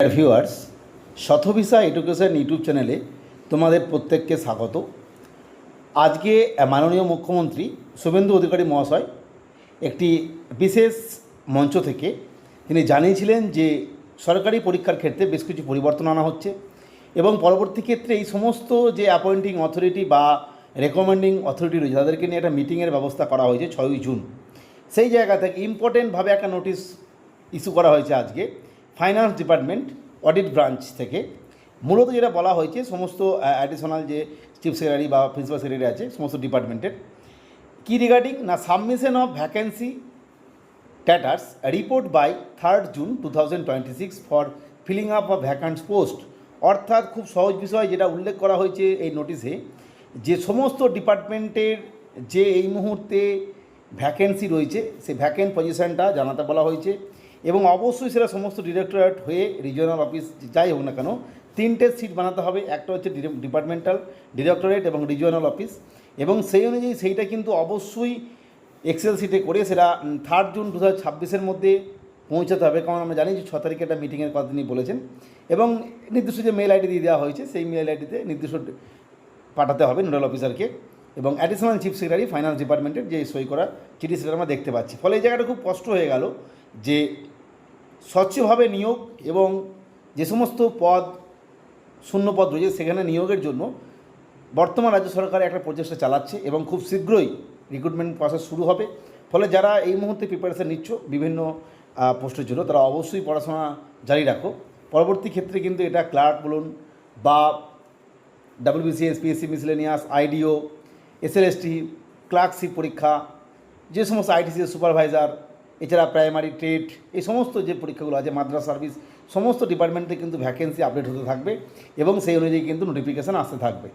Dear viewers, শতভিসা education YouTube চ্যানেলে তোমাদের প্রত্যেককে স্বাগত। আজকে মাননীয় মুখ্যমন্ত্রী শুভেন্দু অধিকারী মহাশয় একটি বিশেষ মঞ্চ থেকে তিনি জানিয়েছিলেন যে সরকারি পরীক্ষার ক্ষেত্রে বেশ কিছু পরিবর্তন আনা হচ্ছে এবং পরবর্তী ক্ষেত্রে এই সমস্ত যে অ্যাপয়েন্টিং অথরিটি বা রেকমেন্ডিং অথরিটি রয়েছে তাদেরকে নিয়ে একটা মিটিংয়ের ব্যবস্থা করা হয়েছে 6ই জুন। সেই জায়গা থেকে ইম্পর্টেন্টভাবে একটা নোটিশ ইস্যু করা হয়েছে আজকে ফাইন্যান্স ডিপার্টমেন্ট অডিট ব্রাঞ্চ থেকে। মূলত যেটা বলা হয়েছে সমস্ত অ্যাডিশনাল যে চিফ সেক্রেটারি বা প্রিন্সিপাল সেক্রেটারি আছে সমস্ত ডিপার্টমেন্টের কি রিগার্ডিং না submission of vacancy status report by 3rd June 2026 for filling up of vacant post. অর্থাৎ খুব সহজ বিষয় যেটা উল্লেখ করা হয়েছে এই নোটিশে, যে সমস্ত ডিপার্টমেন্টের যে এই মুহূর্তে ভ্যাকেন্সি রয়েছে সেই ভ্যাকেন্ট পজিশনটা জানাতে বলা হয়েছে এবং অবশ্যই সেটা সমস্ত ডিরেক্টরেট হয়ে রিজিওনাল অফিস যাই হোক না কেন 3টে সিট বানাতে হবে। একটা হচ্ছে ডিপার্টমেন্টাল, ডিরেক্টরেট এবং রিজিওনাল অফিস, এবং সেই অনুযায়ী সেইটা কিন্তু অবশ্যই এক্সেল সিটে করে সেটা 3rd June 2026 মধ্যে পৌঁছাতে হবে। কারণ আমরা জানি যে 6 তারিখে একটা মিটিংয়ের কথা তিনি বলেছেন এবং নির্দিষ্ট যে মেল আইডি দিয়ে দেওয়া হয়েছে সেই মেল আইডিতে নির্দিষ্ট পাঠাতে হবে নোডাল অফিসারকে এবং অ্যাডিশনাল চিফ সেক্রেটারি ফাইন্যান্স ডিপার্টমেন্টের যে সই করা চিঠি সেটা আমরা দেখতে পাচ্ছি। ফলে এই জায়গাটা খুব কষ্ট হয়ে গেল যে স্বচ্ছভাবে নিয়োগ এবং যে সমস্ত পদ শূন্য পদ রয়েছে সেখানে নিয়োগের জন্য বর্তমান রাজ্য সরকার একটা প্রচেষ্টা চালাচ্ছে এবং খুব শীঘ্রই রিক্রুটমেন্ট প্রসেস শুরু হবে। ফলে যারা এই মুহূর্তে প্রিপারেশান নিচ্ছ বিভিন্ন পোস্টের জন্য তারা অবশ্যই পড়াশোনা জারি রাখো। পরবর্তী ক্ষেত্রে কিন্তু এটা ক্লার্ক বলুন বা WBCS, PSC miscellaneous, IDO, SLST, clerkship পরীক্ষা, যে সমস্ত ITCS সুপারভাইজার, এছাড়া প্রাইমারি ট্রেড, এই সমস্ত যে পরীক্ষাগুলো আছে, মাদ্রাস সার্ভিস, সমস্ত ডিপার্টমেন্টে কিন্তু ভ্যাকেন্সি আপডেট হতে থাকবে এবং সেই অনুযায়ী কিন্তু নোটিফিকেশান আসতে থাকবে।